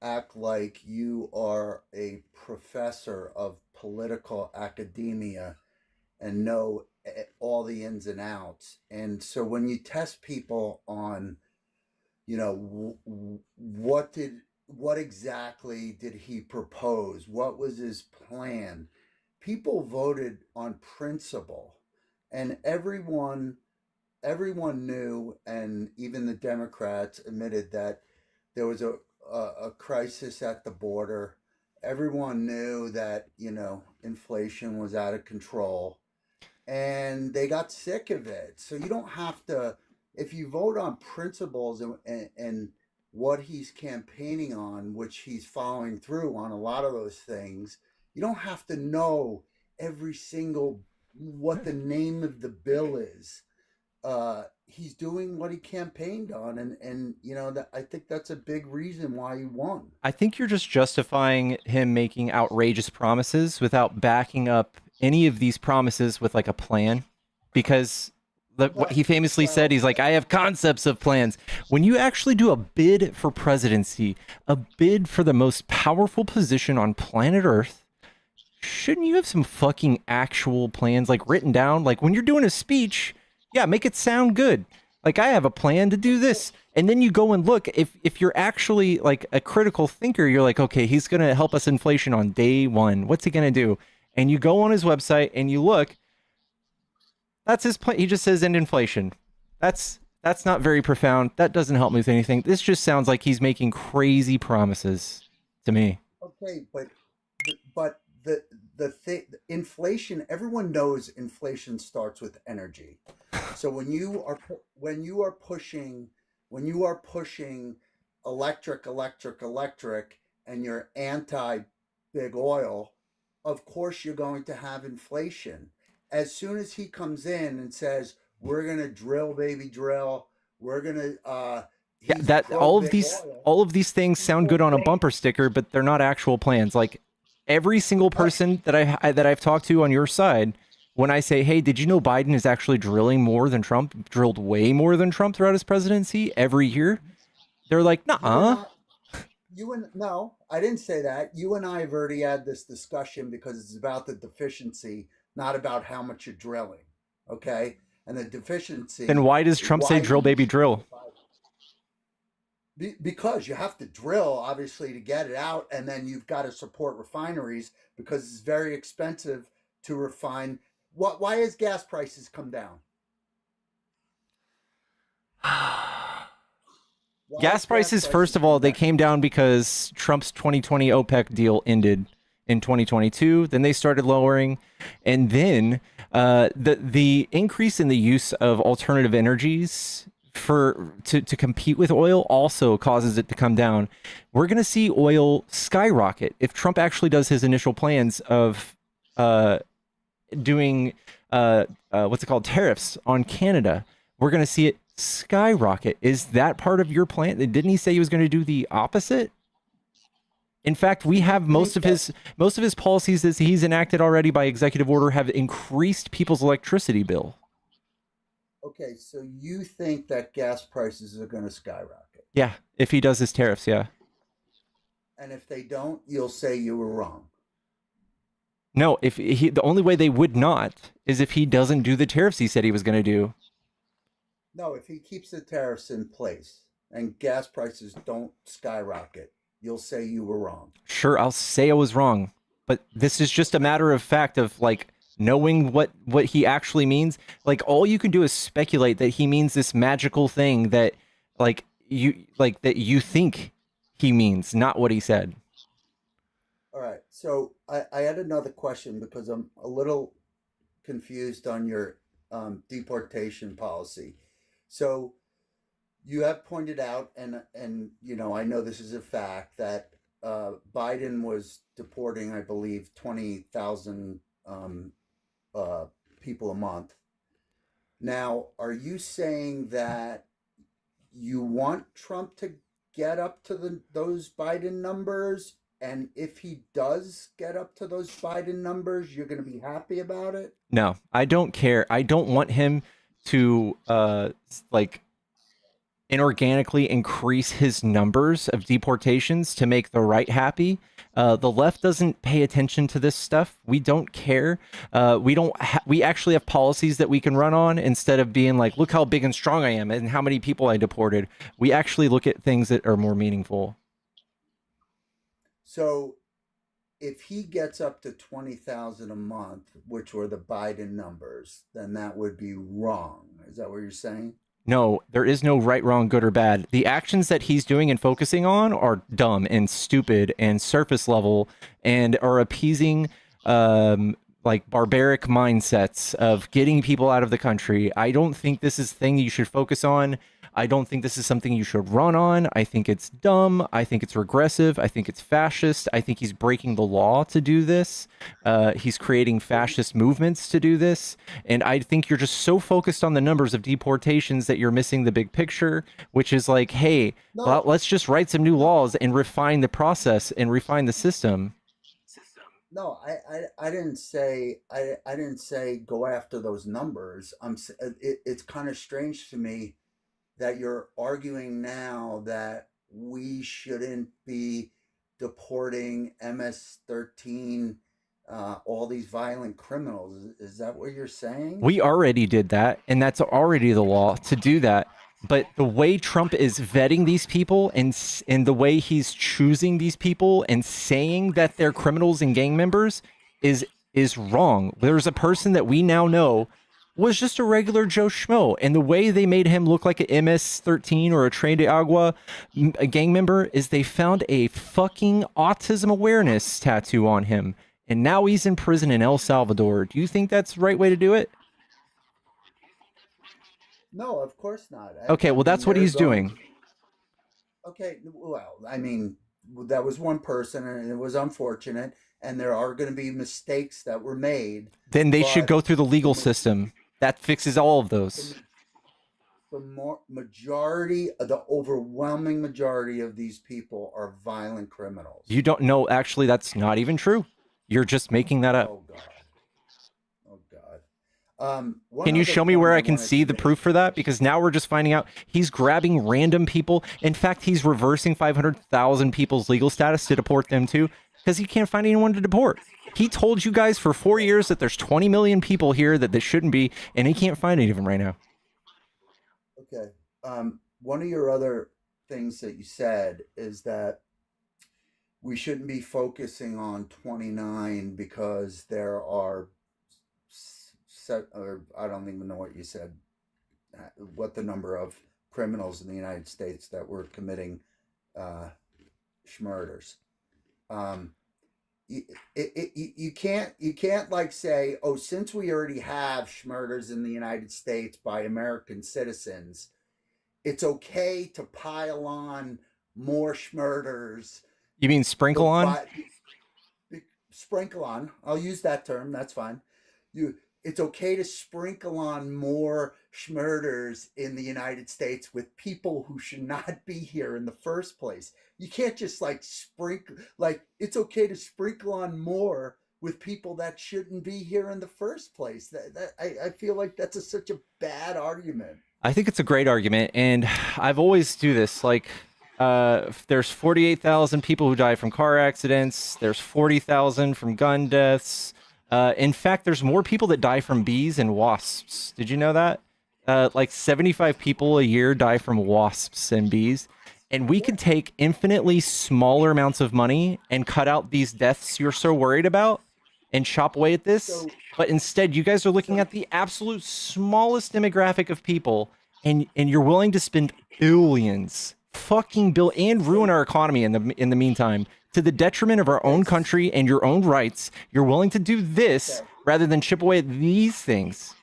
act like you are a professor of political academia and know all the ins and outs. And so when you test people on, what exactly did he propose? What was his plan? People voted on principle, and everyone knew, and even the Democrats admitted that there was a crisis at the border. Everyone knew that, inflation was out of control, and they got sick of it. So you don't have to, if you vote on principles and what he's campaigning on, which he's following through on a lot of those things, you don't have to know every single, what the name of the bill is. He's doing what he campaigned on, and that, I think that's a big reason why he won. I think you're just justifying him making outrageous promises without backing up any of these promises with like a plan, because what he famously said, he's like, I have concepts of plans. When you actually do a bid for presidency, a bid for the most powerful position on planet Earth, shouldn't you have some fucking actual plans, like written down? Like when you're doing a speech, yeah, make it sound good. Like, I have a plan to do this. And then you go and look, if you're actually like a critical thinker, you're like, okay, he's going to help us inflation on day one. What's he going to do? And you go on his website and you look, that's his plan. He just says end inflation. That's not very profound. That doesn't help me with anything. This just sounds like he's making crazy promises to me. Okay, but the thing, inflation, everyone knows inflation starts with energy. So when you are pushing electric, and you're anti big oil, of course you're going to have inflation. As soon as he comes in and says, We're gonna drill, baby, drill. We're gonna. Yeah, He's that pro big oil. all of these things sound good on a bumper sticker, but they're not actual plans. Like every single person that I've talked to on your side, when I say, "Hey, did you know Biden is actually drilling more than Trump? Drilled way more than Trump throughout his presidency every year?" They're like, You and "Nuh-uh." I, no, I didn't say that. You and I have already had this discussion because it's about the deficiency, not about how much you're drilling. Okay, and the Then deficiency why does is Trump say why drill you baby should drill? because you have to drill obviously to get it out, and then you've got to support refineries because it's very expensive to refine. Why has gas prices come down? Why Gas has gas prices, first prices of all, come they down? came down because Trump's 2020 OPEC deal ended in 2022. Then they started lowering, and then the increase in the use of alternative energies to compete with oil also causes it to come down. We're going to see oil skyrocket if Trump actually does his initial plans of uh, doing what's it called, tariffs on Canada. We're going to see it skyrocket. Is that part of your plan? Didn't he say he was going to do the opposite? In fact, we Do you have think that most of his policies that he's enacted already by executive order have increased people's electricity bill. okay, so you think that gas prices are going to skyrocket? Yeah, if he does his tariffs, yeah. And if they don't, you'll say you were wrong. No, if he, the only way they would not is if he doesn't do the tariffs he said he was going to do. No, if he keeps the tariffs in place and gas prices don't skyrocket, you'll say you were wrong. Sure, I'll say I was wrong, but this is just a matter of fact of like knowing what he actually means. Like all you can do is speculate that he means this magical thing that that you think he means, not what he said. All right. So I had another question because I'm a little confused on your deportation policy. So you have pointed out, and I know this is a fact that Biden was deporting, I believe, 20,000 uh, people a month. Now, are you saying that you want Trump to get up to those Biden numbers? And if he does get up to those Biden numbers, you're going to be happy about it? No, I don't care. I don't want him to like inorganically increase his numbers of deportations to make the right happy. The left doesn't pay attention to this stuff. We don't care. We actually have policies that we can run on instead of being like, look how big and strong I am and how many people I deported. We actually look at things that are more meaningful. So if he gets up to 20,000 a month, which were the Biden numbers, then that would be wrong. Is that what you're saying? No, there is no right, wrong, good, or bad. The actions that he's doing and focusing on are dumb and stupid and surface level and are appeasing like barbaric mindsets of getting people out of the country. I don't think this is a thing you should focus on. I don't think this is something you should run on. I think it's dumb. I think it's regressive. I think it's fascist. I think he's breaking the law to do this. He's creating fascist movements to do this. And I think you're just so focused on the numbers of deportations that you're missing the big picture, which is like, hey, well, No, let's just write some new laws and refine the process and refine the system. no, I didn't say I didn't say go after those numbers. It's kind of strange to me that you're arguing now that we shouldn't be deporting MS-13, all these violent criminals. Is that what you're saying? We already did that, and that's already the law to do that. But the way Trump is vetting these people and the way he's choosing these people and saying that they're criminals and gang members is wrong. There's a person that we now know was just a regular Joe Schmo, and the way they made him look like an MS-13 or a Tren de Agua a gang member is they found a fucking autism awareness tattoo on him, and now he's in prison in El Salvador. Do you think that's the right way to do it? No, of course not. Okay, I well, mean, that's what they're he's going. doing. Okay, well, I mean, that was one person, and it was unfortunate, and there are going to be mistakes that were made, Then they should but go through the the legal system. That fixes all of those. Majority, the overwhelming majority of these people are violent criminals. You don't know. Actually, that's not even true. You're just making that up. Oh God. Oh God. Can you show me where I can see the proof for that? Because now we're just finding out he's grabbing random people. In fact, he's reversing 500,000 people's legal status to deport them too, because he can't find anyone to deport. He told you guys for 4 years that there's 20 million people here that shouldn't be, and he can't find any of them right now. Okay. One of your other things that you said is that we shouldn't be focusing on 29 because there are or I don't even know what you said, what the number of criminals in the United States that were committing schmurders. You can't like say, oh, since we already have schmurders in the United States by American citizens, it's okay to pile on more schmurders. You mean sprinkle on? Sprinkle on. I'll use that term. That's fine. It's okay to sprinkle on more schmurders in the United States with people who should not be here in the first place. You can't just like sprinkle, like it's okay to sprinkle on more with people that shouldn't be here in the first place. I feel like that's such a bad argument. I think it's a great argument, and I've always do this. Like, there's 48,000 people who die from car accidents. There's 40,000 from gun deaths. In fact, there's more people that die from bees and wasps. Did you know that? Like 75 people a year die from wasps and bees. And we could take infinitely smaller amounts of money and cut out these deaths you're so worried about and chop away at this. But instead, you guys are looking at the absolute smallest demographic of people, and you're willing to spend billions, and ruin our economy in the meantime, to the detriment of our own country and your own rights. You're willing to do this rather than chip away at these things.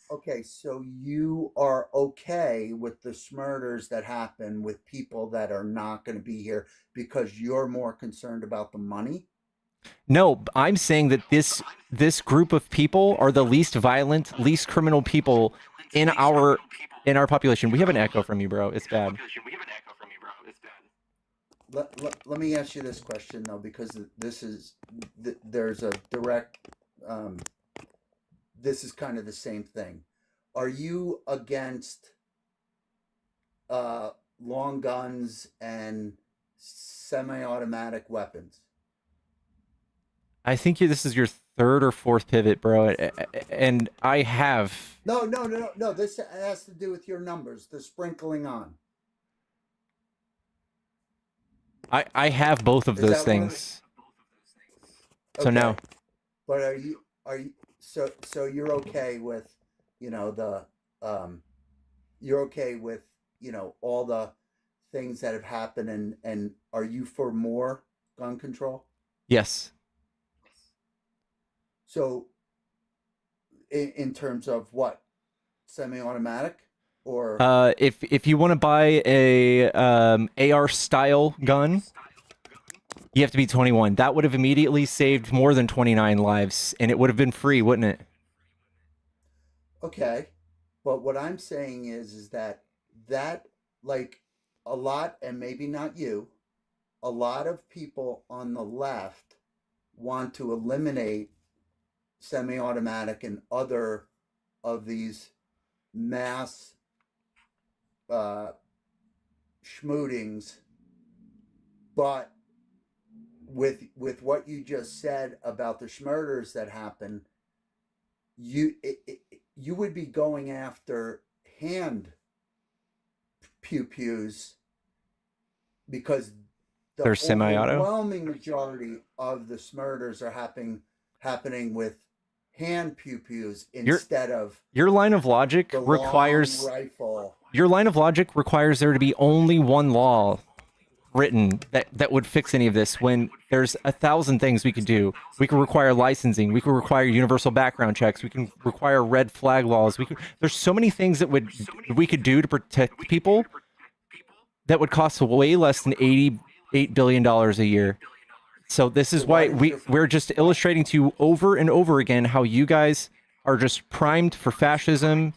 Okay, so you are okay with the schmurders that happen with people that are not going to be here because you're more concerned about the money? No, I'm saying that this group of people are the least violent, least criminal people in our population. We have an echo from you, bro. It's bad. Let me ask you this question though, because there's a direct. This is kind of the same thing. Are you against long guns and semi-automatic weapons? I think this is your third or fourth pivot, bro. And I have. No. This has to do with your numbers, the sprinkling on. I have both of those things. So no. But are you so you're okay with, you're okay with, all the things that have happened, and are you for more gun control? Yes. So in terms of what? Semi-automatic? Or if you want to buy a AR style gun, you have to be 21. That would have immediately saved more than 29 lives, and it would have been free, wouldn't it? Okay, but what I'm saying is that like a lot, and maybe not you, a lot of people on the left want to eliminate semi-automatic and other of these mass schmootings, but with what you just said about the schmurders that happen, you would be going after hand pew-pews because the overwhelming majority of the schmurders are happening with hand pew-pews instead of your line of logic requires rifle. Your line of logic requires there to be only one law written that would fix any of this, when there's 1,000 things we could do. We could require licensing, we could require universal background checks, we can require red flag laws, there's so many things that we could do to protect people that would cost way less than $88 billion a year. So this is why we're just illustrating to you over and over again how you guys are just primed for fascism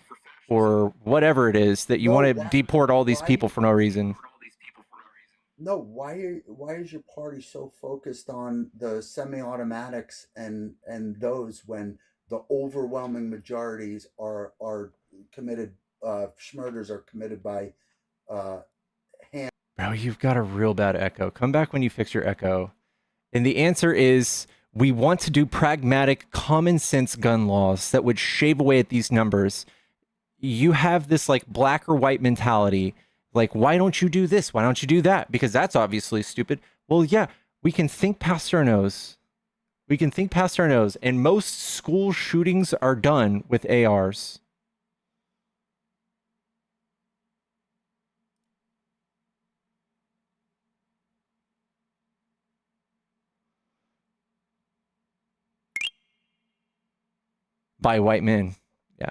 or whatever it is that you No, want to why? deport all these Why? people for no reason. No, why is your party so focused on the semi-automatics and those when the overwhelming majorities are committed schmurders are committed by uh hand. Bro, you've got a real bad echo. Come back when you fix your echo. And the answer is we want to do pragmatic, common sense gun laws that would shave away at these numbers. You have this like black or white mentality. Like, why don't you do this? Why don't you do that? Because that's obviously stupid. Well, yeah, we can think past our nose. We can think past our nose. And most school shootings are done with ARs. By white men. Yeah.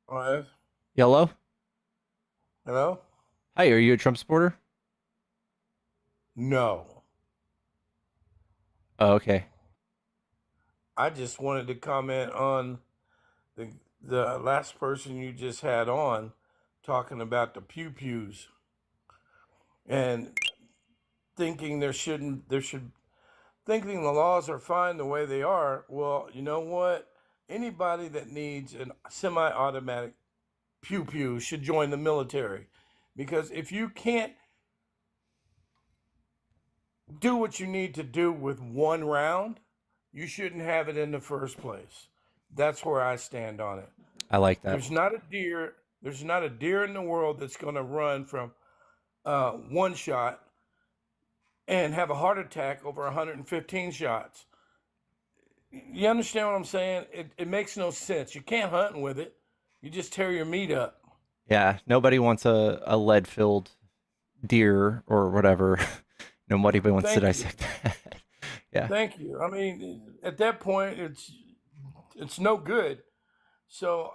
Hello? Yellow? Hello? Hi, are you a Trump supporter? No. Oh, okay. I just wanted to comment on the last person you just had on talking about the pew pews and thinking thinking the laws are fine the way they are. Well, you know what? Anybody that needs a semi-automatic pew pew should join the military, because if you can't do what you need to do with one round, you shouldn't have it in the first place. That's where I stand on it. I like that. There's not a deer. There's not a deer in the world that's going to run from one shot and have a heart attack over 115 shots. You understand what I'm saying? It makes no sense. You can't hunt with it. You just tear your meat up. Yeah, nobody wants a lead-filled deer or whatever. Nobody wants to Thank you. dissect that. Yeah. Thank you. I mean, at that point, it's no good. So